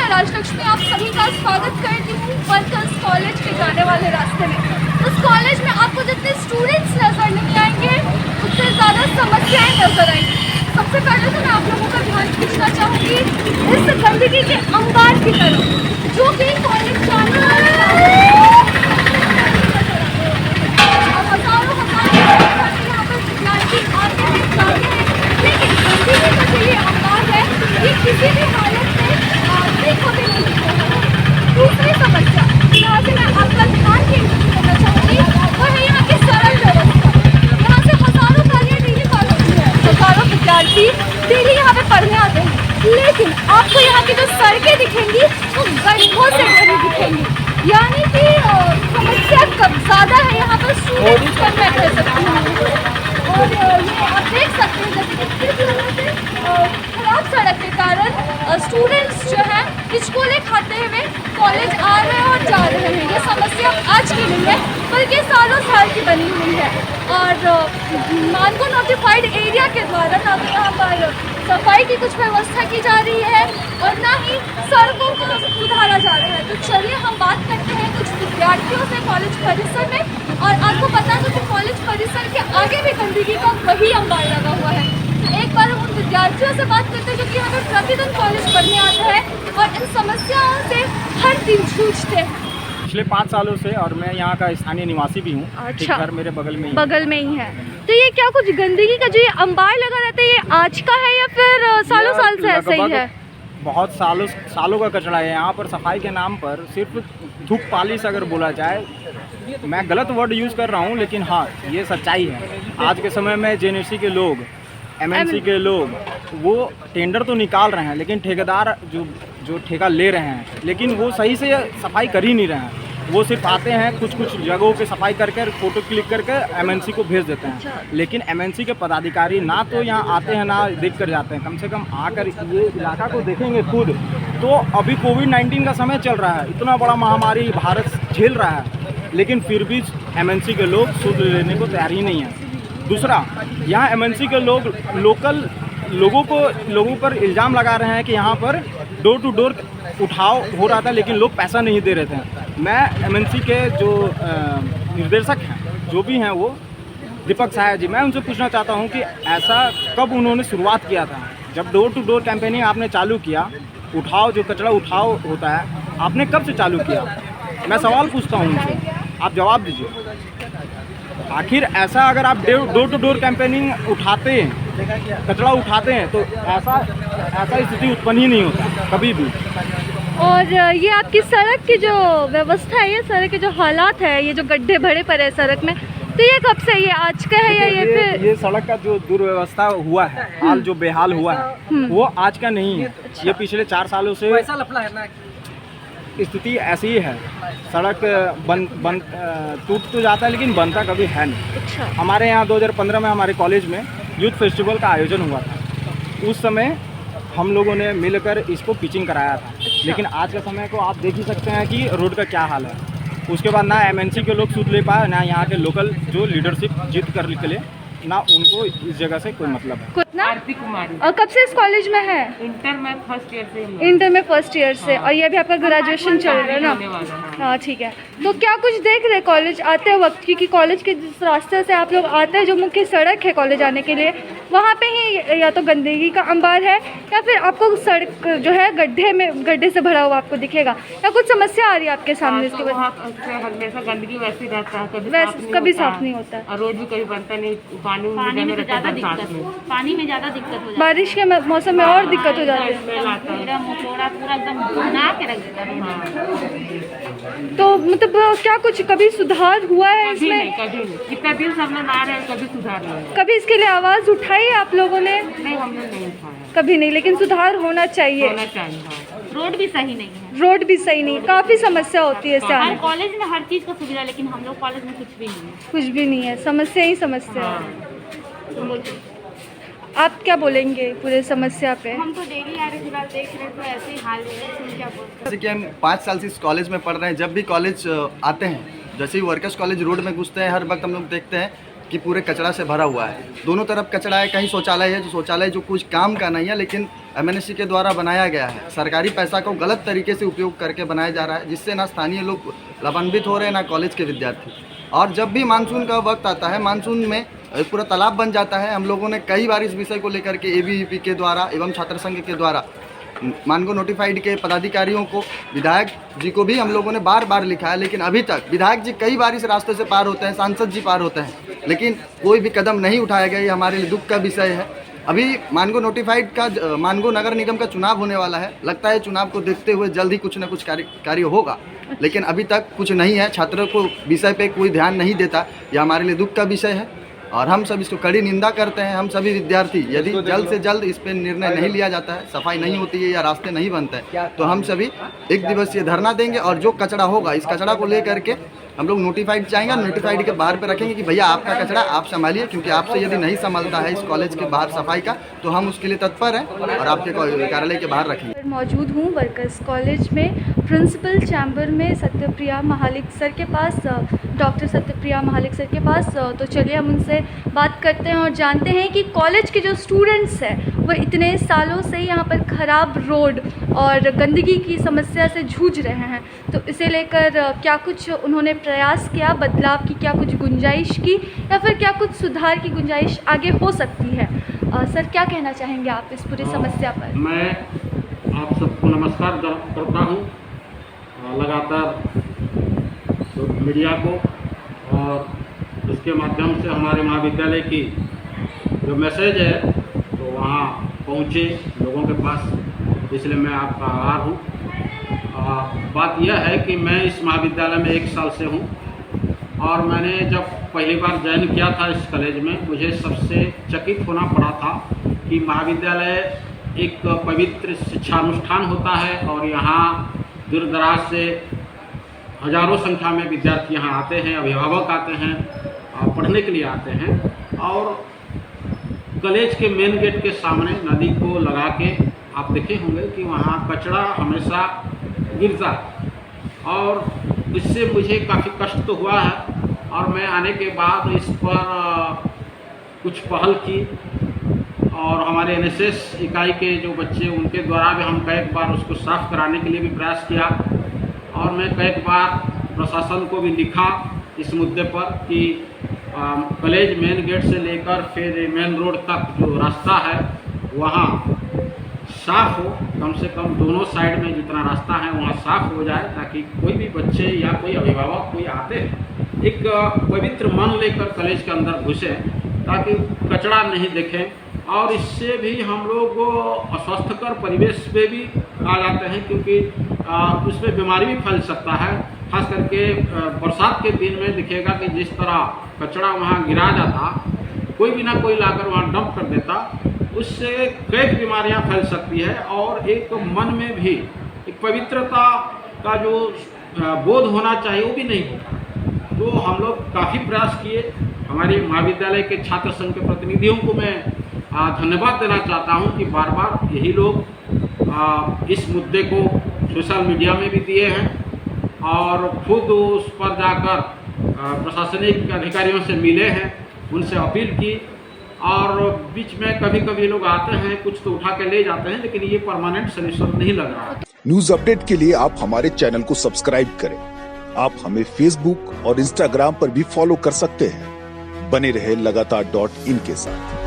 राजलक्ष्मी आप सभी का स्वागत करती हूँ वर्कर्स कॉलेज के जाने वाले रास्ते में। उस कॉलेज में आपको जितने स्टूडेंट्स नज़र नहीं आएंगे उतने ज़्यादा समस्याएं नज़र आएंगी। सबसे पहले तो मैं आप लोगों का ध्यान खींचना चाहूँगी इस गंदगी के अंबार की तरफ जो कि कॉलेज जाने वाले यहाँ पर विद्यार्थी आते हैं जाते हैं, लेकिन गंदगी का जो ये अंबार है ये किसी भी हालत में ठीक होते नहीं दिखता। दूसरी समस्या यहाँ से मैं आपका ध्यान केंद्रित करना चाहूँगी वो है यहाँ की सड़क व्यवस्था। यहाँ से हज़ारों गाड़ियाँ डेली पास होती है, हज़ारों विद्यार्थी डेली यहाँ पे पढ़ने आते हैं, लेकिन आपको यहाँ की जो सड़कें दिखेंगी वो गड्ढों से भरी दिखेंगी। यानी कि समस्या कब ज़्यादा है यहाँ पर स्टूडेंट्स पर मैं कह सकती हूँ। और ये आप देख सकते हैं जैसे किस वजह से खराब सड़क के कारण स्टूडेंट्स जो हैं हिचकोले खाते हुए कॉलेज आ रहे हैं और जा रहे हैं। ये समस्या आज की नहीं है बल्कि सालों साल की बनी हुई है। और मानको नोटिफाइड एरिया के द्वारा ना तो यहाँ पर सफाई की कुछ व्यवस्था की जा रही है और ना ही सड़कों को सुधारा जा रहा है। तो चलिए हम बात करते हैं कुछ विद्यार्थियों से कॉलेज परिसर में। और आपको पता है कि कॉलेज परिसर के आगे भी गंदगी का वही अंबार लगा हुआ है। तो एक बार हम उन विद्यार्थियों से बात करते हैं जो कि यहाँ पर प्रतिदिन कॉलेज पढ़ने आते हैं और इन समस्याओं से हर दिन जूझते हैं। पिछले 5 सालों से, और मैं यहाँ का स्थानीय निवासी भी हूँ। अच्छा, घर मेरे बगल में ही है। तो ये क्या कुछ गंदगी का जो ये अंबार लगा रहता है ये आज का है या फिर सालों साल से ऐसा ही है? बहुत सालों का कचरा है यहाँ पर। सफाई के नाम पर सिर्फ धूप पालिश अगर बोला जाए, मैं गलत वर्ड यूज़ कर रहा हूँ लेकिन हाँ ये सच्चाई है। आज के समय में जेएनयूसी के लोग, एमएनसी के लोग वो टेंडर तो निकाल रहे हैं लेकिन ठेकेदार जो ठेका ले रहे हैं लेकिन वो सही से सफाई कर ही नहीं रहे हैं। वो सिर्फ आते हैं कुछ जगहों पे सफाई करके फ़ोटो क्लिक करके एमएनसी को भेज देते हैं। लेकिन एमएनसी के पदाधिकारी ना तो यहाँ आते हैं ना देख कर जाते हैं। कम से कम आकर ये इलाका को देखेंगे खुद। तो अभी कोविड-19 का समय चल रहा है, इतना बड़ा महामारी भारत झेल रहा है, लेकिन फिर भी एमएनसी के लोग सूद लेने को तैयार ही नहीं है। दूसरा, यहाँ एमएनसी के लोग लोकल लोगों पर इल्ज़ाम लगा रहे हैं कि यहाँ पर डोर टू डोर उठाव हो रहा था लेकिन लोग पैसा नहीं दे रहे थे। मैं एमएनसी के जो निर्देशक हैं जो भी हैं वो दीपक सहाय जी, मैं उनसे पूछना चाहता हूँ कि ऐसा कब उन्होंने शुरुआत किया था? जब डोर टू डोर कैंपेनिंग आपने चालू किया, उठाव जो कचरा उठाव होता है आपने कब से चालू किया? मैं सवाल पूछता हूँ उनसे, आप जवाब दीजिए। आखिर ऐसा अगर आप डोर टू डोर कैंपेनिंग कचरा उठाते हैं तो ऐसा स्थिति उत्पन्न ही नहीं होता कभी भी। और ये आपकी सड़क की जो व्यवस्था है, ये सड़क के जो हालात है, ये जो गड्ढे भरे पड़े हैं सड़क में, तो ये कब से, ये आज का है या ये फिर? ये सड़क का जो दुर्व्यवस्था हुआ है, हाल जो बेहाल हुआ है वो आज का नहीं है। ये पिछले 4 सालों से स्थिति ऐसी ही है। सड़क टूट तो जाता है लेकिन बनता कभी है नहीं। अच्छा। हमारे यहाँ 2015 में हमारे कॉलेज में यूथ फेस्टिवल का आयोजन हुआ था। उस समय हम लोगों ने मिलकर इसको पिचिंग कराया था। अच्छा। लेकिन आज के समय को आप देख ही सकते हैं कि रोड का क्या हाल है। उसके बाद ना एमएनसी के लोग सूद ले पाए, ना यहाँ के लोकल जो लीडरशिप जीत कर निकले, ना उनको इस जगह से कोई मतलब है। आरती कुमारी। और कब से इस कॉलेज में है? इंटर में फर्स्ट ईयर से। इंटर में फर्स्ट ईयर से। हाँ। और ये भी आपका ग्रेजुएशन चल रहा है ना? हाँ ठीक है। तो क्या कुछ देख रहे कॉलेज आते वक्त, क्योंकि कॉलेज के जिस रास्ते से आप लोग आते हैं, जो मुख्य सड़क है कॉलेज आने के लिए, वहाँ पे ही या तो गंदगी का अंबार है या फिर आपको सड़क जो है गड्ढे से भरा हुआ आपको दिखेगा, या कुछ समस्या आ रही है आपके सामने? इसके बाद हमेशा गंदगी वैसे ही रहता है, कभी साफ नहीं होता और रोड भी कभी बनता नहीं। पानी में ज़्यादा दिक्कत हो जाती है, बारिश के मौसम में और दिक्कत हो जाती है। तो मतलब क्या कुछ कभी सुधार हुआ है इसमें? कभी नहीं। कितना दिन से हम लोग आ रहे हैं, कभी सुधार नहीं। कभी इसके लिए आवाज़ उठाई है आप लोगों ने? नहीं, हम लोग नहीं उठाया कभी नहीं, लेकिन सुधार होना चाहिए। रोड भी सही नहीं है। रोड भी सही नहीं, काफ़ी समस्या होती है इससे हर कॉलेज में हर चीज़ का सुविधा, लेकिन हम लोग कॉलेज में कुछ भी नहीं है। कुछ भी नहीं है, समस्या ही समस्या है। आप क्या बोलेंगे पूरे समस्या पे? हम तो डेली आ रहे, फिलहाल देख रहे तो ऐसे ही हाल है। क्या बोलते? जैसे कि हम 5 साल से इस कॉलेज में पढ़ रहे हैं। जब भी कॉलेज आते हैं, जैसे ही वर्कर्स कॉलेज रोड में घुसते हैं, हर वक्त हम लोग देखते हैं कि पूरे कचरा से भरा हुआ है। दोनों तरफ कचरा है, कहीं शौचालय है, जो शौचालय जो कुछ काम का नहीं है, लेकिन MNC के द्वारा बनाया गया है। सरकारी पैसा को गलत तरीके से उपयोग करके बनाया जा रहा है, जिससे ना स्थानीय लोग लाभान्वित हो रहे हैं, ना कॉलेज के विद्यार्थी। और जब भी मानसून का वक्त आता है, मानसून में पूरा तालाब बन जाता है। हम लोगों ने कई बार इस विषय को लेकर के ABVP के द्वारा एवं छात्र संघ के द्वारा मानगो नोटिफाइड के पदाधिकारियों को, विधायक जी को भी हम लोगों ने बार बार लिखा है, लेकिन अभी तक विधायक जी कई बार इस रास्ते से पार होते हैं, सांसद जी पार होते हैं, लेकिन कोई भी कदम नहीं उठाया गया। ये हमारे लिए दुख का विषय है। अभी मानगो नोटिफाइड का मानगो नगर निगम का चुनाव होने वाला है। लगता है चुनाव को देखते हुए जल्द ही कुछ न कुछ कार्य होगा, लेकिन अभी तक कुछ नहीं है। छात्रों को विषय पे कोई ध्यान नहीं देता। यह हमारे लिए दुख का विषय है और हम सब इसको कड़ी निंदा करते हैं। हम सभी विद्यार्थी, यदि जल्द से जल्द इस पर निर्णय नहीं लिया जाता है, सफाई नहीं होती है या रास्ते नहीं बनते हैं, तो हम सभी 1 दिवसीय धरना देंगे। और जो कचरा होगा, इस कचरा को लेकर के हम लोग नोटिफाइड चाहेंगे, नोटिफाइड के बाहर पे रखेंगे कि भैया आपका कचरा आप संभालिए, क्योंकि आपसे यदि नहीं संभलता है इस कॉलेज के बाहर सफाई का, तो हम उसके लिए तत्पर हैं और आपके कार्यालय के बाहर रखेंगे। मौजूद हूँ वर्कर्स कॉलेज में, प्रिंसिपल चैम्बर में सत्यप्रिया महालिक सर के पास, डॉक्टर सत्यप्रिया महालिक सर के पास। तो चलिए हम उनसे बात करते हैं और जानते हैं कि कॉलेज के जो स्टूडेंट्स हैं वो इतने सालों से यहाँ पर ख़राब रोड और गंदगी की समस्या से जूझ रहे हैं, तो इसे लेकर क्या कुछ उन्होंने प्रयास किया, बदलाव की क्या कुछ गुंजाइश की, या फिर क्या कुछ सुधार की गुंजाइश आगे हो सकती है। सर, क्या कहना चाहेंगे आप इस पूरी समस्या पर? मैं आप सबको नमस्कार करता हूँ, लगातार मीडिया को, और इसके माध्यम से हमारे महाविद्यालय की जो मैसेज है तो वहाँ पहुँचे लोगों के पास, इसलिए मैं आपका आभार हूँ। बात यह है कि मैं इस महाविद्यालय में 1 साल से हूँ और मैंने जब पहली बार ज्वाइन किया था इस कॉलेज में, मुझे सबसे चकित होना पड़ा था कि महाविद्यालय एक पवित्र शिक्षा अनुष्ठान होता है और यहाँ दूर दराज से हजारों संख्या में विद्यार्थी यहाँ आते हैं, अभिभावक आते हैं, पढ़ने के लिए आते हैं। और कॉलेज के मेन गेट के सामने नदी को लगा के आप देखे होंगे कि वहाँ कचरा हमेशा गिरता है और इससे मुझे काफ़ी कष्ट तो हुआ है। और मैं आने के बाद इस पर कुछ पहल की और हमारे NSS इकाई के जो बच्चे, उनके द्वारा भी हम कई बार उसको साफ़ कराने के लिए भी प्रयास किया। और मैं कई बार प्रशासन को भी लिखा इस मुद्दे पर कि कॉलेज मेन गेट से लेकर फिर मेन रोड तक जो रास्ता है वहाँ साफ़ हो, कम से कम दोनों साइड में जितना रास्ता है वहाँ साफ़ हो जाए, ताकि कोई भी बच्चे या कोई अभिभावक कोई आते हैं एक पवित्र मन लेकर कॉलेज के अंदर घुसे, ताकि कचरा नहीं देखें। और इससे भी हम लोग अस्वस्थकर परिवेश में भी आ जाते हैं, क्योंकि उसमें बीमारी भी फैल सकता है। खास करके बरसात के दिन में दिखेगा कि जिस तरह कचरा वहाँ गिरा जाता, कोई भी ना कोई लाकर वहाँ डंप कर देता, उससे कई बीमारियाँ फैल सकती है और एक मन में भी एक पवित्रता का जो बोध होना चाहिए वो भी नहीं होता। तो हम लोग काफ़ी प्रयास किए। हमारे महाविद्यालय के छात्र संघ के प्रतिनिधियों को मैं धन्यवाद देना चाहता हूं कि बार बार यही लोग इस मुद्दे को सोशल मीडिया में भी दिए हैं और खुद उस पर जाकर प्रशासनिक अधिकारियों से मिले हैं, उनसे अपील की। और बीच में कभी कभी लोग आते हैं, कुछ तो उठा के ले जाते हैं, लेकिन ये परमानेंट सोल्यूशन नहीं लग रहा है। न्यूज अपडेट के लिए आप हमारे चैनल को सब्सक्राइब करें। आप हमें फेसबुक और इंस्टाग्राम पर भी फॉलो कर सकते हैं। बने रहे लगातार .in के साथ।